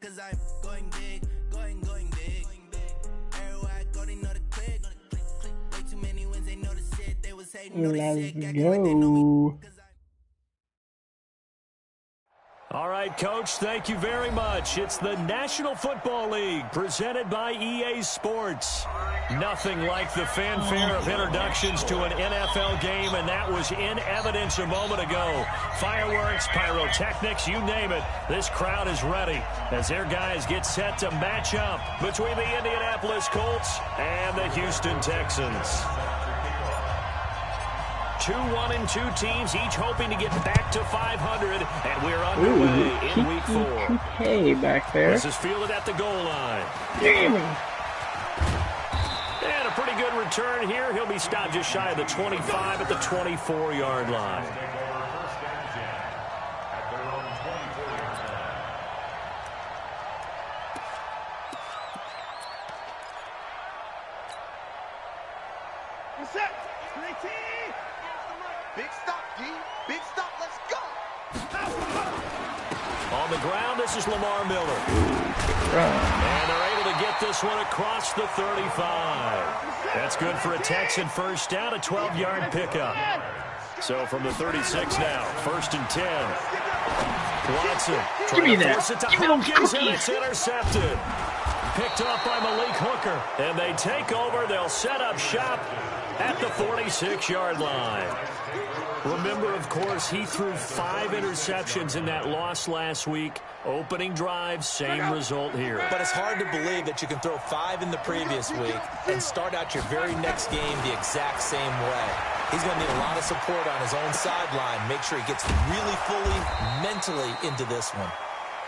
Let's go. All right, Coach, thank you very much. It's the National Football League presented by EA Sports. Nothing like the fanfare of introductions to an NFL game, and that was in evidence a moment ago. Fireworks, pyrotechnics, you name it. This crowd is ready as their guys get set to match up between the Indianapolis Colts and the Houston Texans. 2 1-2 teams, each hoping to get back to 500, and we're underway in Week 4. Hey, back there. This is fielded at the goal line. Damn. And a pretty good return here. He'll be stopped just shy of the 25 at the 24-yard line. Big stop, D. Big stop. Let's go. On the ground, this is Lamar Miller. And they're able to get this one across the 35. That's good for a Texan first down, a 12-yard pickup. So from the 36 now, 1st and 10. Watson trying to force it to Hopkins, and it's intercepted. Picked off by Malik Hooker. And they take over. They'll set up shop at the 46-yard line. Remember, of course, he threw 5 interceptions in that loss last week. Opening drive, same result here. But it's hard to believe that you can throw 5 in the previous week and start out your very next game the exact same way. He's going to need a lot of support on his own sideline. Make sure he gets really fully mentally into this one.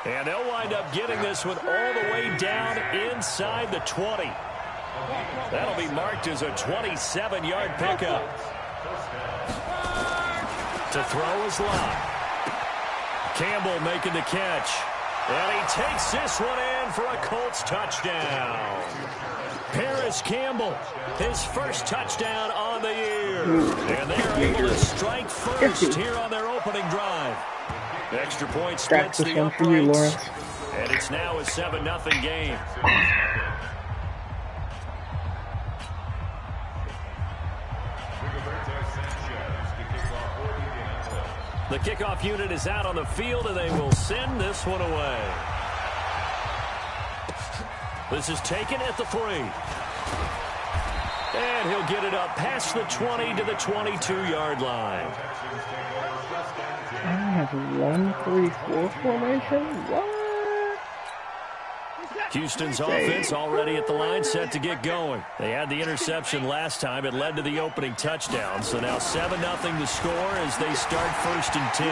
And they'll wind up getting this one all the way down inside the 20. That'll be marked as a 27-yard pickup. To throw is Locke. Campbell making the catch. And he takes this one in for a Colts touchdown. Paris Campbell, his first touchdown on the year. And they're able to strike first here on their opening drive. Extra point splits the uprights. And it's now a 7-0 game. The kickoff unit is out on the field, and they will send this one away. This is taken at the 3. And he'll get it up past the 20 to the 22-yard line. I have 1-3-4 formation? What? Houston's offense already at the line, set to get going. They had the interception last time. It led to the opening touchdown. So now 7-0 the score as they start 1st and 10.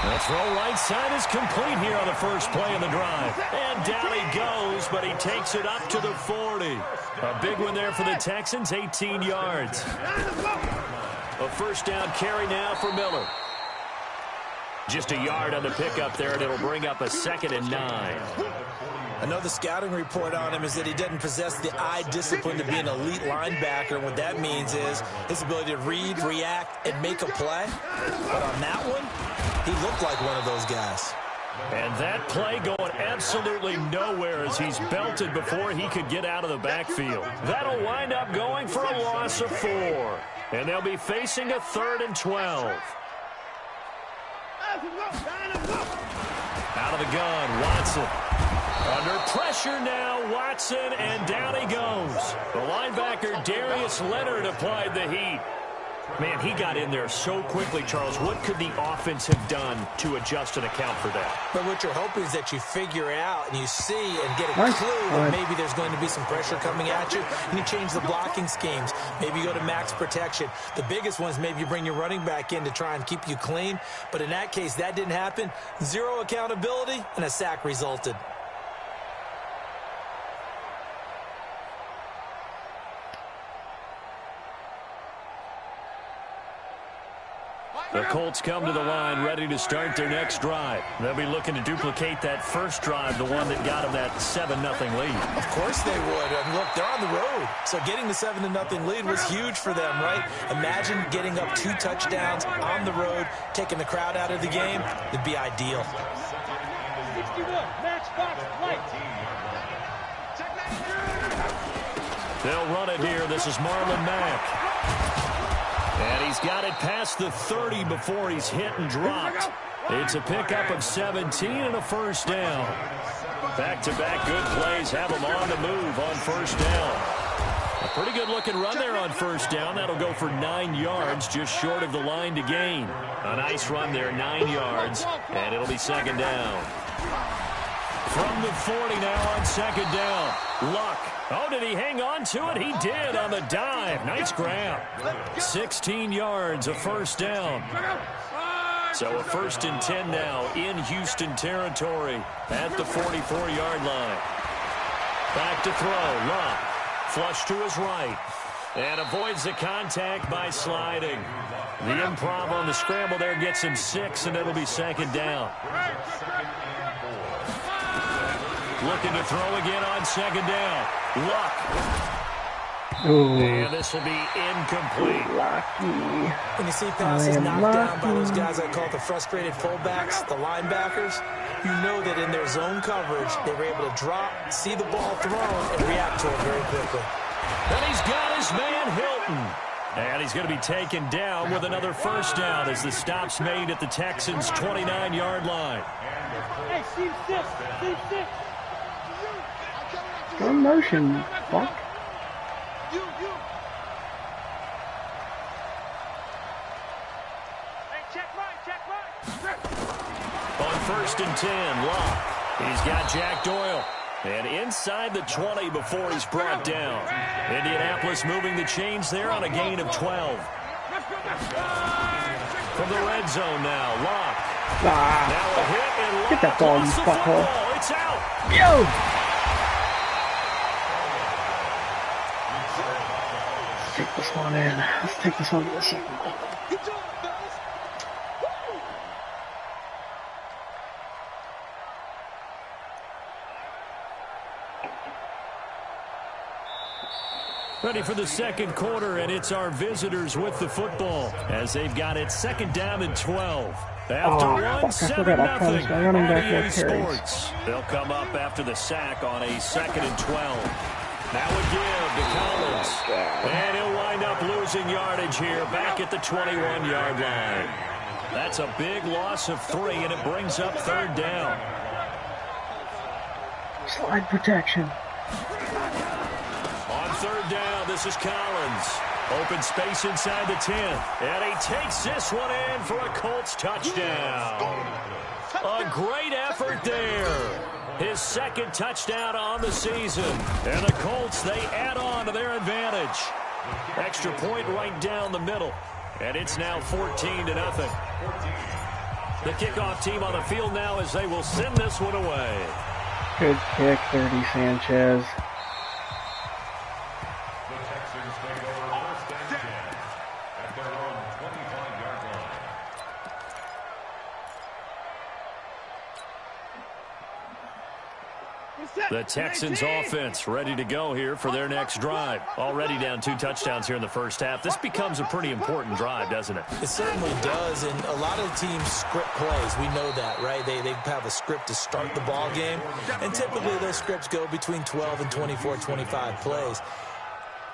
The throw right side is complete here on the first play of the drive. And down he goes, but he takes it up to the 40. A big one there for the Texans, 18 yards. A first down carry now for Miller. Just a yard on the pickup there, and it'll bring up a 2nd and 9. I know the scouting report on him is that he doesn't possess the eye discipline to be an elite linebacker. And what that means is his ability to read, react, and make a play. But on that one, he looked like one of those guys. And that play going absolutely nowhere as he's belted before he could get out of the backfield. That'll wind up going for a loss of 4. And they'll be facing a 3rd and 12. Out of the gun, Watson. Under pressure now, Watson, and down he goes. The linebacker, Darius Leonard, applied the heat. Man, he got in there so quickly, Charles. What could the offense have done to adjust and account for that? But what you're hoping is that you figure out and you see and get a clue that maybe there's going to be some pressure coming at you, and you change the blocking schemes. Maybe you go to max protection. The biggest one is maybe you bring your running back in to try and keep you clean. But in that case, that didn't happen. 0 accountability, and a sack resulted. The Colts come to the line ready to start their next drive. They'll be looking to duplicate that first drive, the one that got them that 7-0 lead. Of course they would. And look, they're on the road. So getting the 7-0 lead was huge for them, right? Imagine getting up 2 touchdowns on the road, taking the crowd out of the game. It'd be ideal. They'll run it here. This is Marlon Mack. And he's got it past the 30 before he's hit and dropped. It's a pickup of 17 and a first down. Back-to-back good plays have him on the move on first down. A pretty good-looking run there on first down. That'll go for 9 yards, just short of the line to gain. A nice run there, 9 yards, and it'll be second down. From the 40 now on second down. Luck. Oh, did he hang on to it? He did on the dive. Nice grab. 16 yards, a first down. So a 1st and 10 now in Houston territory at the 44-yard line. Back to throw. Luck. Flush to his right. And avoids the contact by sliding. The improv on the scramble there gets him 6, and it'll be second down. Looking to throw again on second down. Luck. Ooh. And this will be incomplete. Lucky. When you see passes knocked down by those guys I call the frustrated fullbacks, the linebackers, you know that in their zone coverage, they were able to drop, see the ball thrown, and react to it very quickly. And he's got his man Hilton. And he's going to be taken down with another first down as the stop's made at the Texans' 29-yard line. Hey, seam 6, seam 6. Go motion, fuck. You. Hey, check right. On 1st and 10, Luck. He's got Jack Doyle. And inside the 20 before he's brought down. Indianapolis moving the chains there on a gain of 12. From the red zone now, Luck. Now a hit and Luck. Get that ball, you fuckhole. It's out. Yo! Let's take this one in. Let's take this one to the second one. Good job, fellas. Ready for the second quarter, and it's our visitors with the football as they've got it second down and 12. After one, 7-0 on EA Sports. They'll come up after the sack on a 2nd and 12. Now a give to Collins. And he'll wind up losing yardage here back at the 21-yard line. That's a big loss of 3, and it brings up 3rd down. Slide protection. On 3rd down, this is Collins. Open space inside the 10. And he takes this one in for a Colts touchdown. A great effort there. His 2nd touchdown on the season. And the Colts, they add on to their advantage. Extra point right down the middle. And it's now 14-0. The kickoff team on the field now as they will send this one away. Good kick, 30 Sanchez. The Texans offense ready to go here for their next drive. Already down 2 touchdowns here in the first half. This becomes a pretty important drive, doesn't it? It certainly does, and a lot of teams script plays. We know that, right? They have a script to start the ball game, and typically those scripts go between 12 and 24, 25 plays.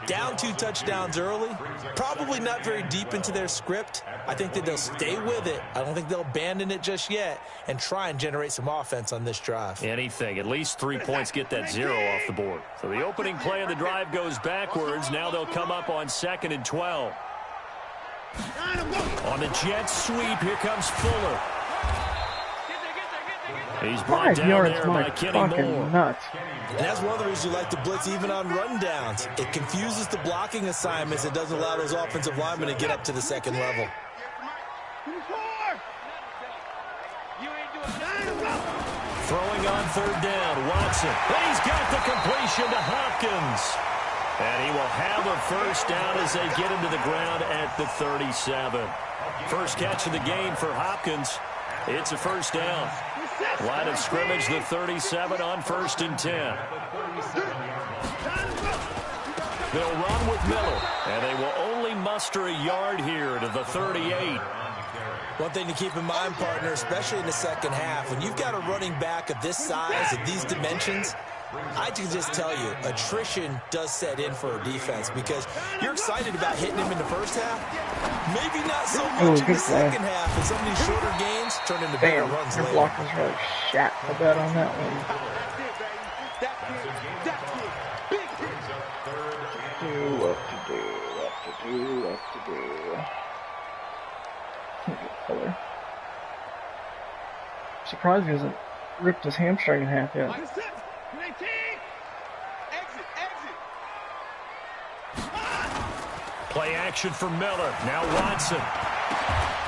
Down 2 touchdowns early, probably not very deep into their script. I think that they'll stay with it. I don't think they'll abandon it just yet and try and generate some offense on this drive. Anything. At least 3 points get that 0 off the board. So the opening play of the drive goes backwards. Now they'll come up on 2nd and 12. On the jet sweep, here comes Fuller. He's brought down there by Kenny Moore. Nuts. And that's one of the reasons you like to blitz even on rundowns. It confuses the blocking assignments. It doesn't allow those offensive linemen to get up to the 2nd level. Throwing on 3rd down, Watson. And he's got the completion to Hopkins. And he will have a first down as they get him to the ground at the 37. First catch of the game for Hopkins. It's a first down. Line of scrimmage, the 37 on 1st and 10. They'll run with Miller, and they will only muster a yard here to the 38. One thing to keep in mind, partner, especially in the second half, when you've got a running back of this size, of these dimensions, I can just tell you, attrition does set in for a defense because you're excited about hitting him in the first half. Maybe not so much in the second half, and some of these shorter gains turn into bigger runs later. Block was really shat a bit on that one. What to do. Good color. Surprised he hasn't ripped his hamstring in half yet. Play action for Miller. Now Watson.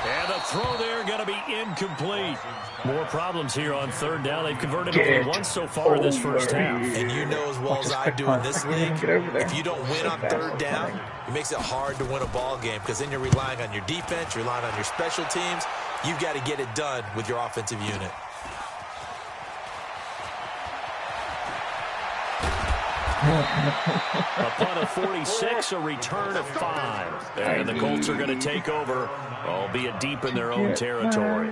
And the throw there going to be incomplete. More problems here on third down. They've converted only once so far in this first half. And you know as well as I do in this league, if you don't win on third down, it makes it hard to win a ball game because then you're relying on your defense, you're relying on your special teams. You've got to get it done with your offensive unit. A punt of 46, a return of 5. And the Colts are going to take over, albeit deep in their own territory.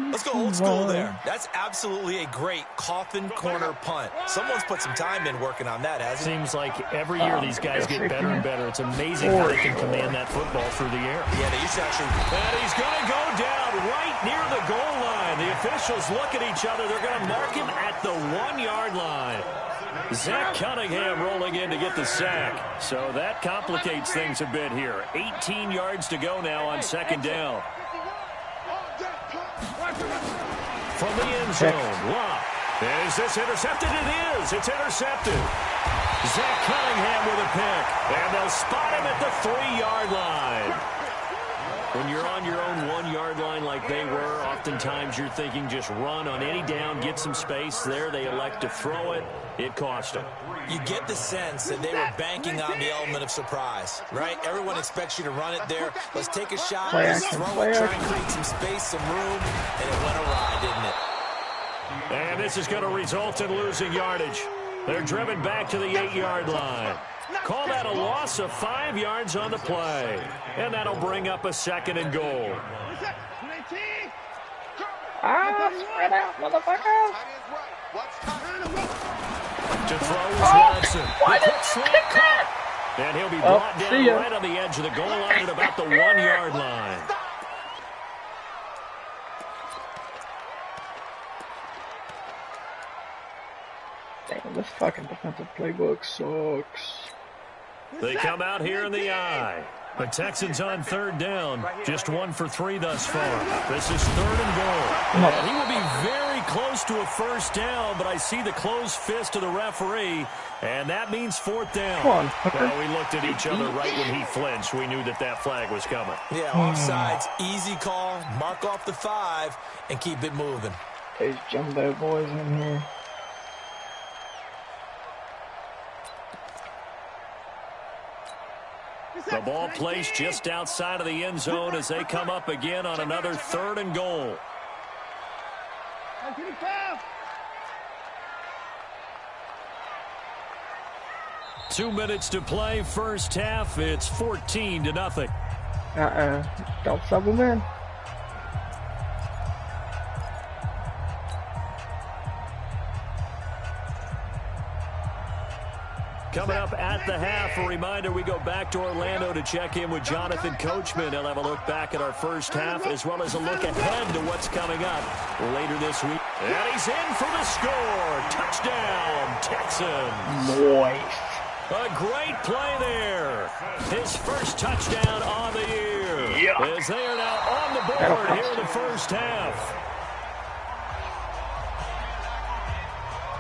Let's go old school there. That's absolutely a great coffin corner punt. Someone's put some time in working on that, hasn't it? Seems like every year these guys get better and better. It's amazing how they can command that football through the air. Yeah, they used to actually... And he's going to go down right near the goal line. The officials look at each other. They're going to mark him at the 1-yard line. Zach Cunningham rolling in to get the sack. So that complicates things a bit here. 18 yards to go now on second down. From the end zone, Locke. Is this intercepted? It is. It's intercepted. Zach Cunningham with a pick. And they'll spot him at the 3-yard line. When you're on your own 1-yard line like they were, oftentimes you're thinking just run on any down, get some space. There they elect to throw it. It cost them. You get the sense that they were banking on the element of surprise, right? Everyone expects you to run it there. Let's take a shot, let's throw it, try and create some space, some room, and it went awry, didn't it? And this is going to result in losing yardage. They're driven back to the 8-yard line. Call that a loss of 5 yards on the play. And that'll bring up a 2nd and goal. Spread out, motherfucker. To throw is Watson. Why did you pick that? And he'll be brought down right on the edge of the goal line at about the 1-yard line. Damn, this fucking defensive playbook sucks. They come out here in the eye. The Texans on third down. Just 1 for 3 thus far. This is 3rd and goal. And he will be very close to a first down, but I see the closed fist of the referee, and that means 4th down. Come on, well, we looked at each other right when he flinched. We knew that that flag was coming. Yeah, offsides, easy call. Mark off the 5 and keep it moving. These jumbo boys in here. The ball placed just outside of the end zone as they come up again on another 3rd and goal. 2 minutes to play, first half. It's 14-0. Don't sub him in. Coming up at the half, a reminder, we go back to Orlando to check in with Jonathan Coachman. He'll have a look back at our first half as well as a look ahead to what's coming up later this week. And he's in for the score. Touchdown, Texans. Nice. A great play there. His first touchdown on the year. As they are now on the board here in the first half.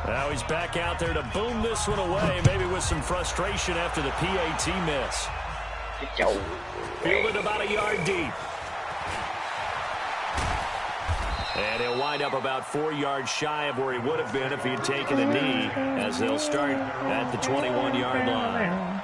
Now he's back out there to boom this one away, maybe with some frustration after the PAT miss. Fielded about a yard deep. And he'll wind up about 4 yards shy of where he would have been if he had taken a knee, as they'll start at the 21-yard line.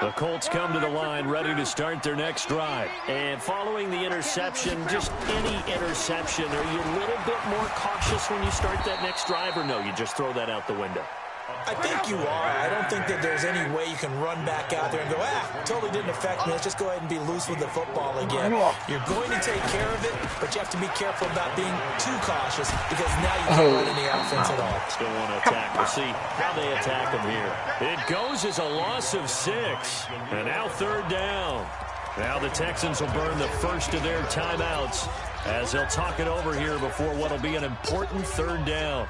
The Colts come to the line ready to start their next drive. And following the interception, just any interception, are you a little bit more cautious when you start that next drive, or no, you just throw that out the window? I think you are. I don't think that there's any way you can run back out there and go, totally didn't affect me. Let's just go ahead and be loose with the football again. You're going to take care of it, but you have to be careful about being too cautious because now you can't run any offense at all. Still want to attack. We'll see how they attack them here. It goes as a loss of 6. And now 3rd down. Now the Texans will burn the first of their timeouts as they'll talk it over here before what will be an important 3rd down.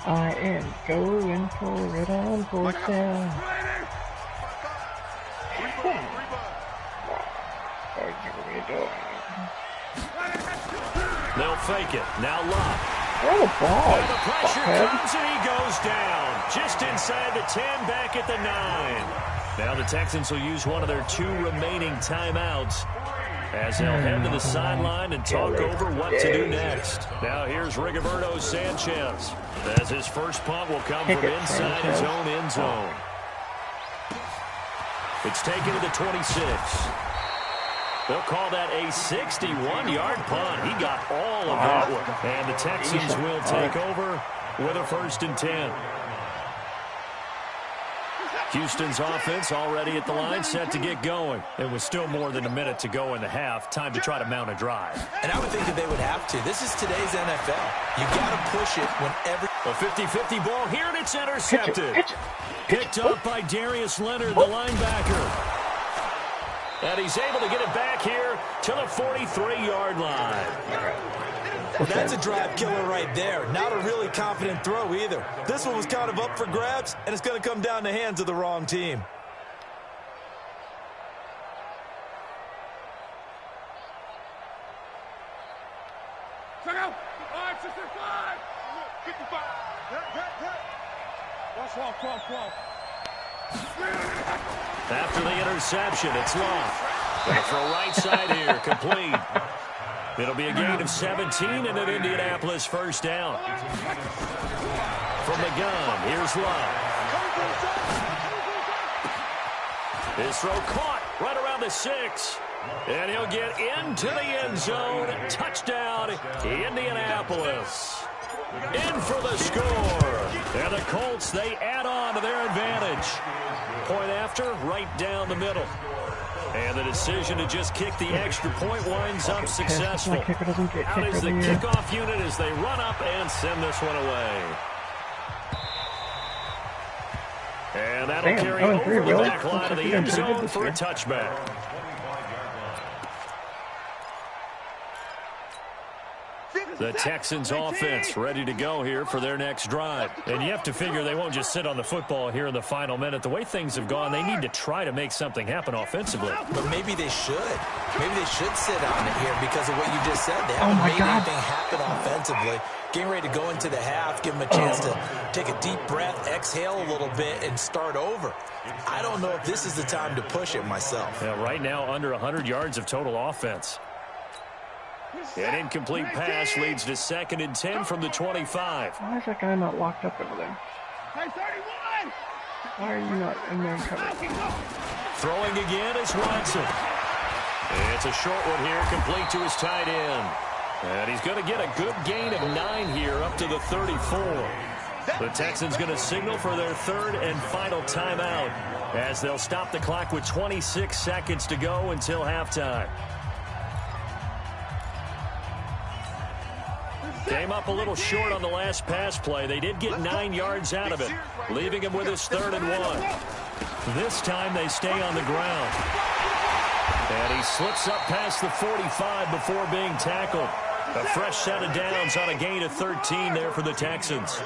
I am going for it on 4th down. They'll fake it. Now Locke. Throw the ball. And the pressure comes and he goes down. Just inside the 10, back at the 9. Now the Texans will use one of their 2 remaining timeouts as they'll head to the sideline and talk over what to do next. Now here's Rigoberto Sanchez as his first punt will come from inside his own end zone. It's taken to the 26. They'll call that a 61-yard punt. He got all of that one. And the Texans will take over with a 1st and 10. Houston's offense already at the line, set to get going. It was still more than a minute to go in the half. Time to try to mount a drive. And I would think that they would have to. This is today's NFL. You got to push it whenever. A 50-50 ball here, and it's intercepted. Picked up by Darius Leonard, the linebacker. And he's able to get it back here to the 43-yard line. That's a drive killer right there. Not a really confident throw either. This one was kind of up for grabs, and it's going to come down the hands of the wrong team. Check out. 5, 6, 5. 55. Watch, 12. After the interception, it's Locke. Gonna throw right side here, complete. It'll be a gain of 17 and an Indianapolis 1st down. From the gun, here's Locke. His throw caught right around the 6. And he'll get into the end zone. Touchdown, Indianapolis. In for the score. And the Colts, they add on to their advantage. Point after, right down the middle. And the decision to just kick the extra point winds up successful. Out is the kickoff unit as they run up and send this one away. And that'll carry over the back line of the end zone for a touchback. The Texans offense ready to go here for their next drive. And you have to figure they won't just sit on the football here in the final minute. The way things have gone, they need to try to make something happen offensively. But maybe they should. Maybe they should sit on it here because of what you just said. They haven't made anything happen offensively. Getting ready to go into the half, give them a chance to take a deep breath, exhale a little bit, and start over. I don't know if this is the time to push it myself. Yeah, right now, under 100 yards of total offense. An incomplete pass leads to 2nd and 10 from the 25. Why is that guy not locked up over there? Why are you not in there coverage? Throwing again is Watson. It's a short one here, complete to his tight end. And he's going to get a good gain of 9 here up to the 34. The Texans going to signal for their 3rd and final timeout as they'll stop the clock with 26 seconds to go until halftime. Came up a little short on the last pass play. They did get 9 yards out of it, leaving him with his 3rd and 1. This time they stay on the ground. And he slips up past the 45 before being tackled. A fresh set of downs on a gain of 13 there for the Texans.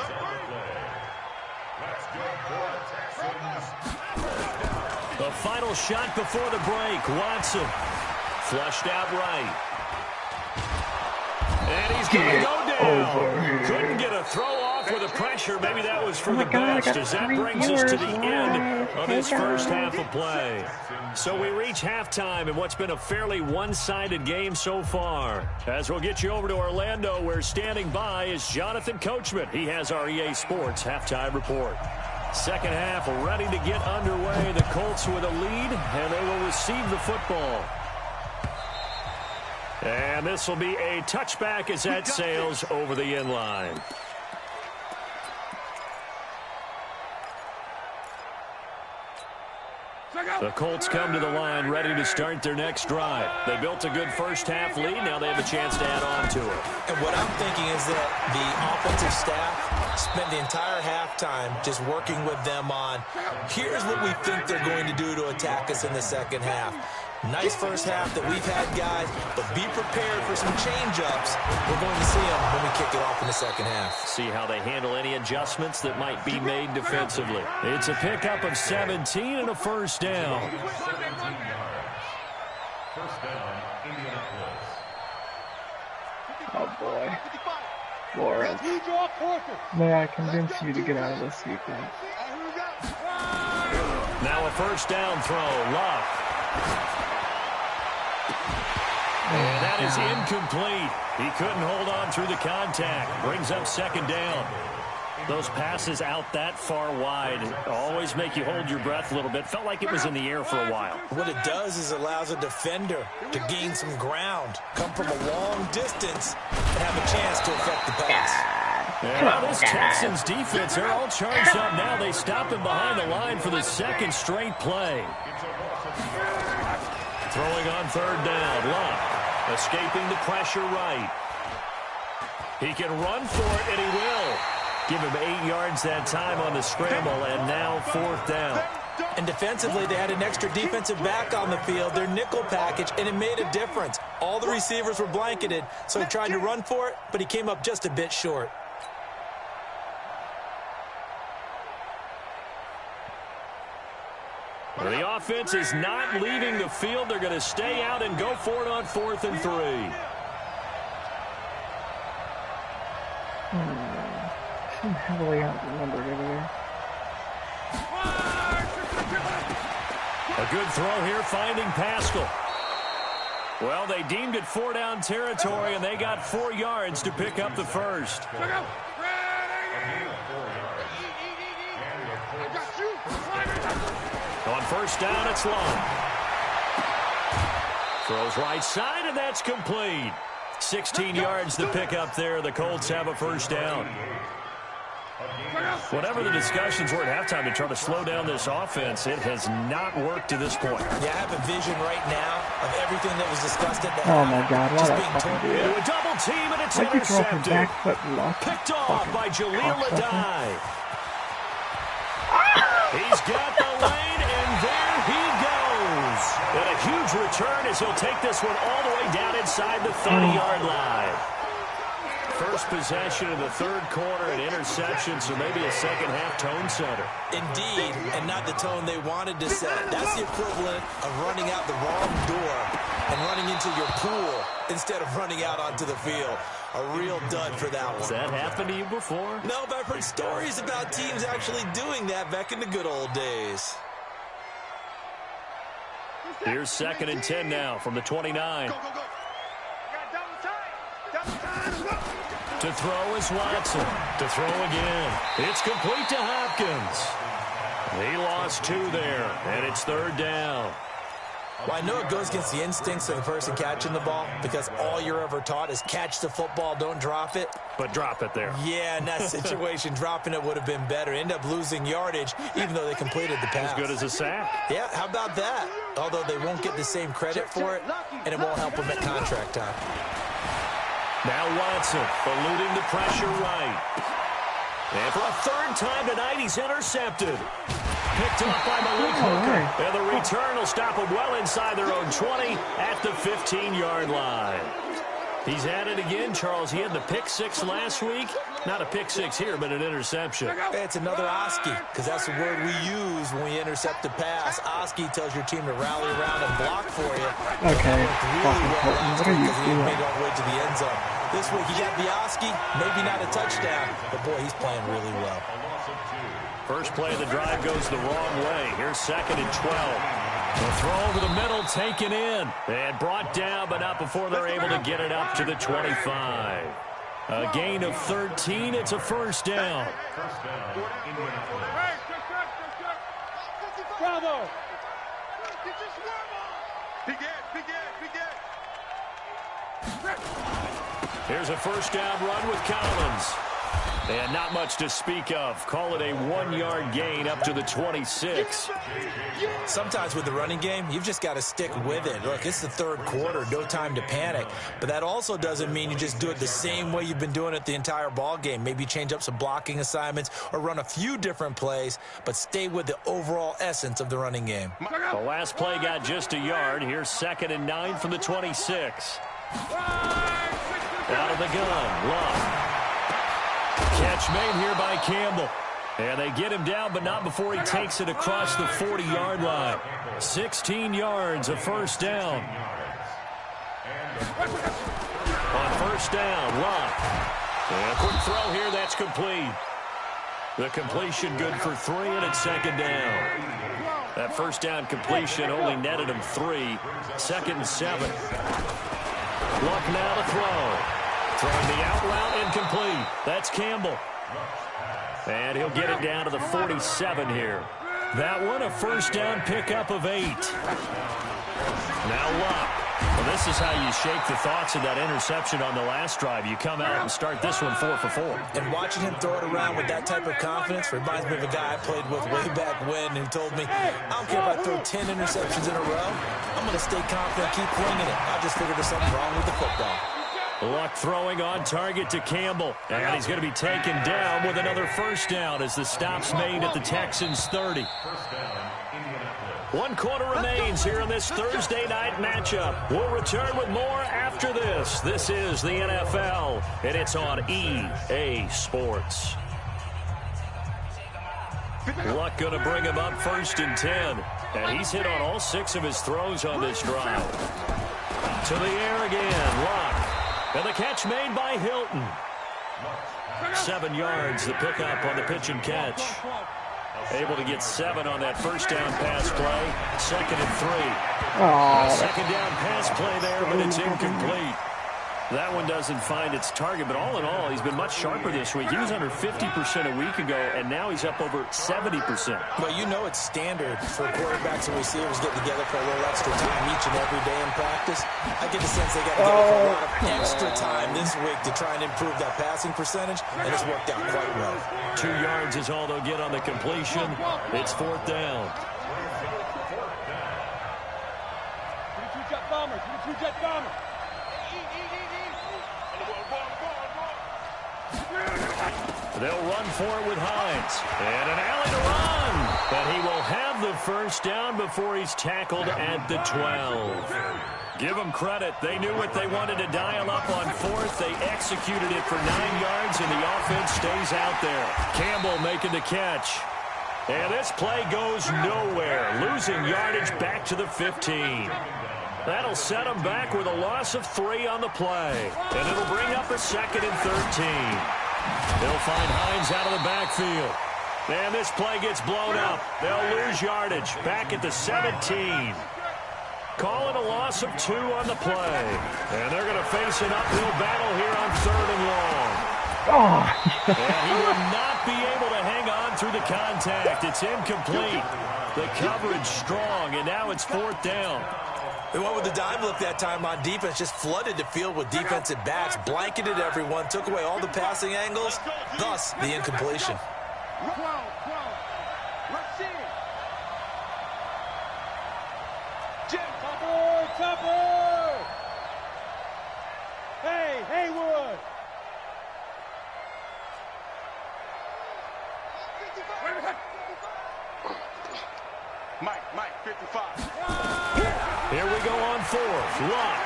The final shot before the break. Watson flushed out right. And he's going to go down. Couldn't get a throw off with the pressure. Maybe that was for the best as that brings us to the end of this first half of play. So we reach halftime in what's been a fairly one-sided game so far. As we'll get you over to Orlando, where standing by is Jonathan Coachman. He has our EA Sports halftime report. Second half ready to get underway. The Colts with a lead, and they will receive the football. And this will be a touchback as that sails over the end line. The Colts come to the line ready to start their next drive. They built a good first-half lead. Now they have a chance to add on to it. And what I'm thinking is that the offensive staff spent the entire halftime just working with them on, here's what we think they're going to do to attack us in the second half. Nice first half that we've had, guys, but be prepared for some change-ups. We're going to see them when we kick it off in the second half. See how they handle any adjustments that might be made defensively. It's a pickup of 17 and a first down. Oh boy. Lawrence. May I convince you to get out of this sequence? Now a first down throw. Luck. And that is incomplete. He couldn't hold on through the contact. Brings up second down. Those passes out that far wide always make you hold your breath a little bit. Felt like it was in the air for a while. What it does is allows a defender to gain some ground, come from a long distance, and have a chance to affect the pass. Yeah, this Texans defense, they're all charged up now. They stop him behind the line for the second straight play. Throwing on third down. Luck escaping the pressure right. He can run for it, and he will. Give him 8 yards that time on the scramble, and now fourth down. And defensively, they had an extra defensive back on the field, their nickel package, and it made a difference. All the receivers were blanketed, so he tried to run for it, but he came up just a bit short. Well, the offense is not leaving the field. They're going to stay out and go for it on 4th and 3. Heavily outnumbered over there. A good throw here, finding Pascal. Well, they deemed it 4-down territory, and they got 4 yards to pick up the first. On first down, it's long. Throws right side, and that's complete. 16 yards to pick up there. The Colts have a first down. Whatever the discussions were at halftime to try to slow down this offense, it has not worked to this point. Yeah, I have a vision right now of everything that was discussed at the Oh my God, what just a being fucking torn. Into a double team, and it's Why'd you throw off your intercepted. back foot lock? Picked off by Jaleel cocksucker. Adai. He's got the lane, and there he goes. And a huge return as he'll take this one all the way down inside the 30-yard line. First possession of the third quarter, an interception, so maybe a second-half tone setter. Indeed, and not the tone they wanted to set. That's the equivalent of running out the wrong door and running into your pool instead of running out onto the field. A real dud for that one. Has that happened to you before? No, but I've heard stories about teams actually doing that back in the good old days. Here's 2nd and 10 now from the 29. Go, go, go. Double time. To throw is Watson. To throw again. It's complete to Hopkins. He lost 2 there, and it's 3rd down. Well, I know it goes against the instincts of the person catching the ball because all you're ever taught is catch the football, don't drop it. But drop it there. Yeah, in that situation, dropping it would have been better. End up losing yardage, even though they completed the pass. As good as a sack. Yeah, how about that? Although they won't get the same credit for it, and it won't help them at contract time. Now Watson eluding the pressure right. And for a 3rd time tonight, he's intercepted. Picked up by Malik Hooker. And the return will stop him well inside their own 20 at the 15-yard line. He's at it again, Charles. He had the pick 6 last week. Not a pick 6 here, but an interception. It's another Oski, because that's the word we use when we intercept a pass. Oski tells your team to rally around and block for you. Okay, Really well last what are week you because he doing? made it all the way to the end zone. This week he got the Oski, maybe not a touchdown, but boy, he's playing really well. First play of the drive goes the wrong way. Here's 2nd and 12. The throw over the middle taken in. And brought down, but not before they're able to get it up to the 25. A gain of 13. It's a first down. Bravo. Here's a first down run with Collins. And not much to speak of. Call it a 1-yard gain up to the 26. Sometimes with the running game, you've just got to stick with it. Look, it's the third quarter, no time to panic. But that also doesn't mean you just do it the same way you've been doing it the entire ball game. Maybe change up some blocking assignments or run a few different plays, but stay with the overall essence of the running game. The last play got just a yard. Here's 2nd and 9 from the 26. Out of the gun, Luck. Catch made here by Campbell. And they get him down, but not before he takes it across the 40-yard line. 16 yards, a first down. On first down, Luck. And a quick throw here, that's complete. The completion good for 3, and it's 2nd down. That first down completion only netted him 3. 2nd and 7. Luck now to throw. Throwing the out route, incomplete. That's Campbell. And he'll get it down to the 47 here. That one, a first down pickup of 8. Now Luck. Well, this is how you shake the thoughts of that interception on the last drive. You come out and start this one 4 for 4. And watching him throw it around with that type of confidence reminds me of a guy I played with way back when who told me, I don't care if I throw 10 interceptions in a row. I'm going to stay confident, keep flinging it. I just figured there's something wrong with the football. Luck throwing on target to Campbell. And he's going to be taken down with another first down as the stop's made at the Texans' 30. 1 quarter remains here in this Thursday night matchup. We'll return with more after this. This is the NFL, and it's on EA Sports. Luck going to bring him up 1st and 10. And he's hit on all 6 of his throws on this drive. To the air again, Luck. And the catch made by Hilton. 7 yards, the pickup on the pitch and catch. Able to get 7 on that first down pass play. 2nd and 3. Second down pass play there, but it's incomplete. That one doesn't find its target, but all in all, he's been much sharper this week. He was under 50% a week ago, and now he's up over 70%. Well, you know it's standard for quarterbacks and receivers getting together for a little extra time each and every day in practice. I get the sense they got together for a lot of extra time this week to try and improve that passing percentage, and it's worked out quite well. 2 yards is all they'll get on the completion. It's 4th down. They'll run for it with Hines. And an alley to run. But he will have the first down before he's tackled at the 12. Give them credit. They knew what they wanted to dial up on 4th. They executed it for 9 yards, and the offense stays out there. Campbell making the catch. And this play goes nowhere. Losing yardage back to the 15. That'll set them back with a loss of 3 on the play. And it'll bring up a 2nd and 13. They'll find Hines out of the backfield. And this play gets blown up. They'll lose yardage back at the 17. Calling a loss of 2 on the play. And they're going to face an uphill battle here on 3rd and long. And he will not be able to hang on through the contact. It's incomplete. The coverage strong, and now it's 4th down. They went with the dive look that time on defense, just flooded the field with defensive backs, blanketed everyone, took away all the passing angles, thus the incompletion. Hey, Haywood! Mike, 55. Here we go on 4th. Luck.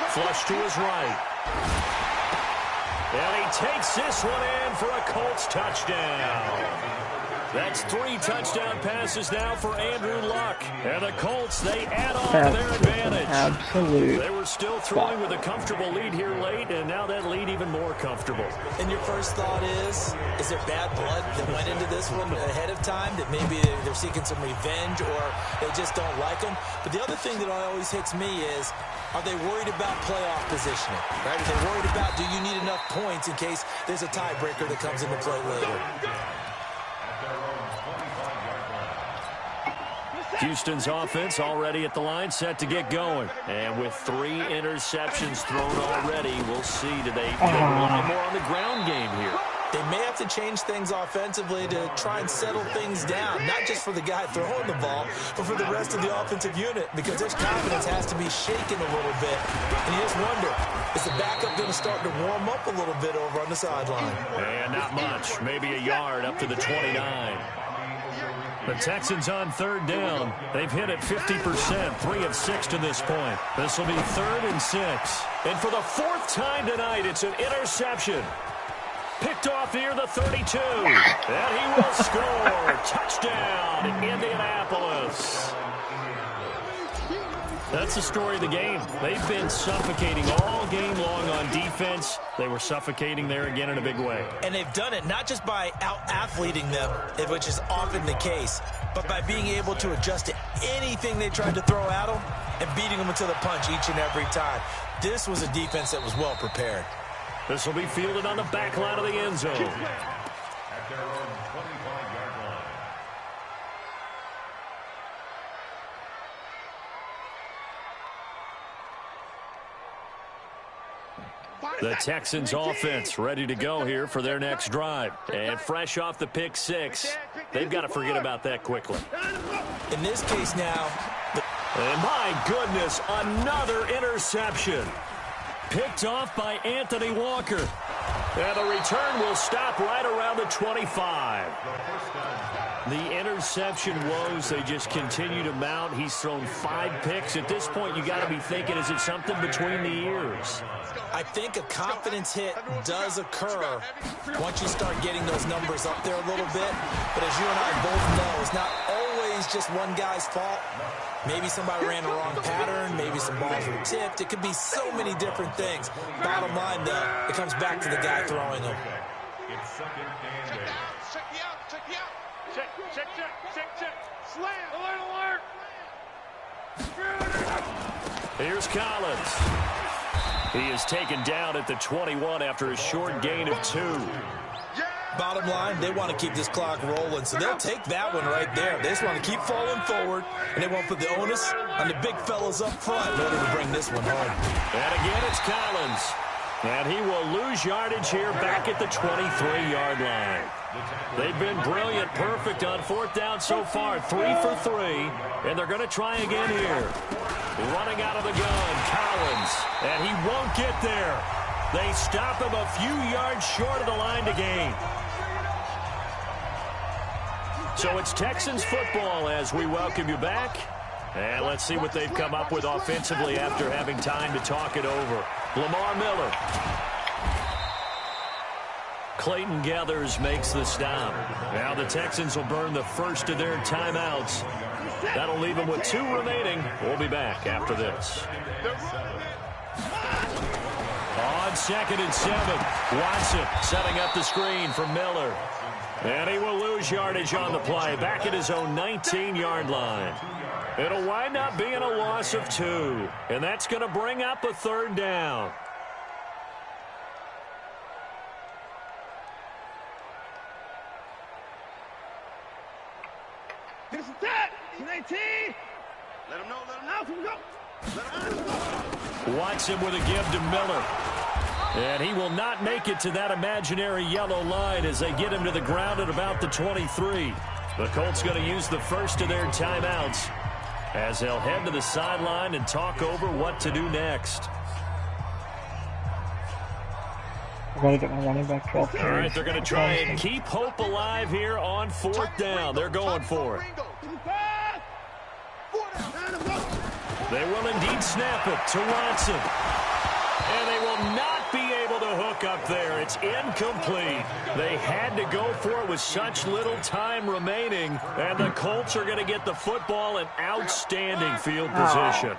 Flush to his right. And he takes this one in for a Colts touchdown. That's 3 touchdown passes now for Andrew Luck. And the Colts, they add on to their advantage. Absolute. They were still throwing with a comfortable lead here late, and now that lead even more comfortable. And your first thought is there bad blood that went into this one ahead of time, that maybe they're seeking some revenge or they just don't like them? But the other thing that always hits me is, are they worried about playoff positioning? Right? Are they worried about, do you need enough points in case there's a tiebreaker that comes into play later? Houston's offense already at the line, set to get going. And with 3 interceptions thrown already, we'll see, do they rely more on the ground game here? They may have to change things offensively to try and settle things down, not just for the guy throwing the ball, but for the rest of the offensive unit, because their confidence has to be shaken a little bit. And you just wonder, is the backup going to start to warm up a little bit over on the sideline? And not much, maybe a yard up to the 29. The Texans on third down. They've hit it 50%, 3 of 6 to this point. This will be 3rd and 6. And for the 4th time tonight, it's an interception. Picked off near the 32. And he will score. Touchdown, Indianapolis. That's the story of the game. They've been suffocating all game long on defense. They were suffocating there again in a big way. And they've done it not just by out-athleting them, which is often the case, but by being able to adjust to anything they tried to throw at them and beating them into the punch each and every time. This was a defense that was well prepared. This will be fielded on the back line of the end zone. The Texans offense ready to go here for their next drive. And fresh off the pick 6, they've got to forget about that quickly. In this case now, and my goodness, another interception. Picked off by Anthony Walker. And the return will stop right around the 25. The interception woes, they just continue to mount. He's thrown 5 picks. At this point, you got to be thinking, is it something between the ears? I think a confidence hit does occur once you start getting those numbers up there a little bit. But as you and I both know, it's not always just one guy's fault. Maybe somebody ran the wrong pattern. Maybe some balls were tipped. It could be so many different things. Bottom line, though, it comes back to the guy throwing them. It's 2nd and 8. Check. Slam. Alert. Here's Collins. He is taken down at the 21 after a short gain of 2. Bottom line, they want to keep this clock rolling, so they'll take that one right there. They just want to keep falling forward, and they won't put the onus on the big fellas up front in order to bring this one home. And again, it's Collins. And he will lose yardage here back at the 23-yard line. They've been brilliant, perfect on 4th down so far, 3 for 3, and they're going to try again here. Running out of the gun, Collins, and he won't get there. They stop him a few yards short of the line to gain. So it's Texans football as we welcome you back. And let's see what they've come up with offensively after having time to talk it over. Lamar Miller. Clayton Gathers makes the stop. Now the Texans will burn the first of their timeouts. That'll leave them with 2 remaining. We'll be back after this. On 2nd and 7, Watson setting up the screen for Miller. And he will lose yardage on the play, back at his own 19-yard line. It'll wind up being a loss of 2, and that's going to bring up a 3rd down. This is that. 19. Let him know. Watson with a give to Miller. And he will not make it to that imaginary yellow line as they get him to the ground at about the 23. The Colts going to use the first of their timeouts as they'll head to the sideline and talk over what to do next. I gotta get my running back 12 carries. All right, they're going to try and keep hope alive here on 4th down. They're going for it. They will indeed snap it to Watson. And they will not be able to hook up there. It's incomplete. They had to go for it with such little time remaining. And the Colts are going to get the football in outstanding field position.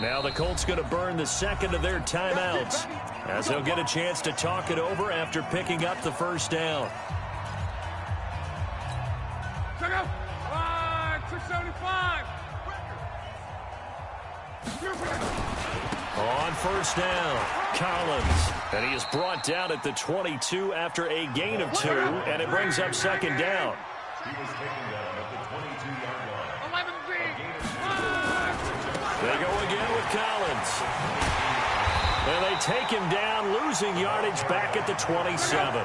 Now the Colts going to burn the 2nd of their timeouts as they'll get a chance to talk it over after picking up the 1st down. Check out. 675. On 1st down, Collins. And he is brought down at the 22 after a gain of 2, and it brings up 2nd down. He was taken down at the 22-yard line. 11 They go again with Collins. And they take him down, losing yardage back at the 27.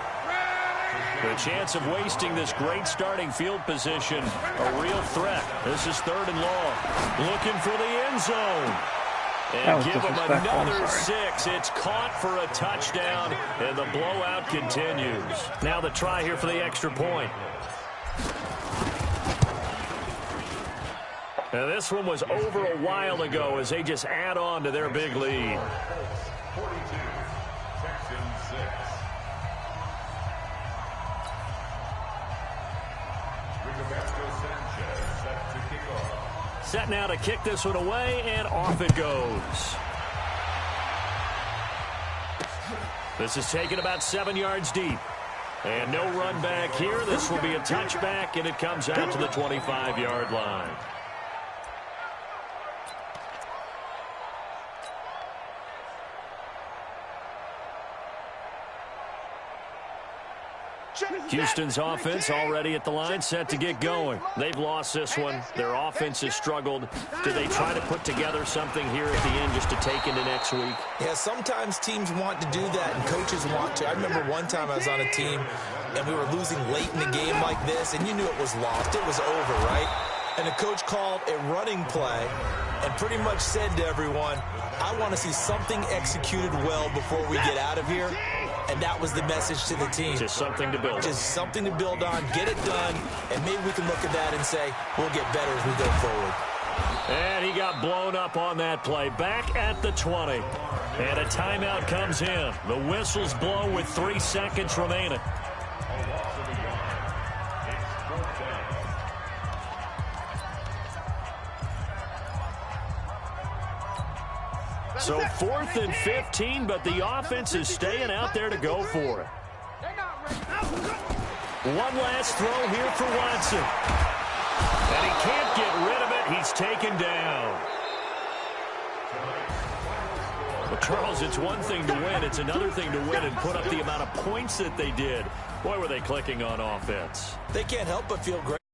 The chance of wasting this great starting field position, a real threat. This is 3rd and long. Looking for the end zone. And give him another 6. It's caught for a touchdown, and the blowout continues. Now the try here for the extra point. Now this one was over a while ago as they just add on to their big lead. 42, Texans 6. Sanchez set to kick off. Set now to kick this one away, and off it goes. This is taken about 7 yards deep. And no run back here. This will be a touchback, and it comes out to the 25-yard line. Houston's offense already at the line, set to get going. They've lost this one. Their offense has struggled. Do they try to put together something here at the end just to take into next week? Yeah, sometimes teams want to do that and coaches want to. I remember one time I was on a team and we were losing late in the game like this, and you knew it was lost. It was over, right? And the coach called a running play and pretty much said to everyone, I want to see something executed well before we get out of here. And that was the message to the team. Just something to build on. Just something to build on, get it done, and maybe we can look at that and say, we'll get better as we go forward. And he got blown up on that play. Back at the 20. And a timeout comes in. The whistle's blown with 3 seconds remaining. So 4th and 15, but the offense is staying out there to go for it. One last throw here for Watson. And he can't get rid of it. He's taken down. Well, Charles, it's one thing to win. It's another thing to win and put up the amount of points that they did. Boy, were they clicking on offense. They can't help but feel great.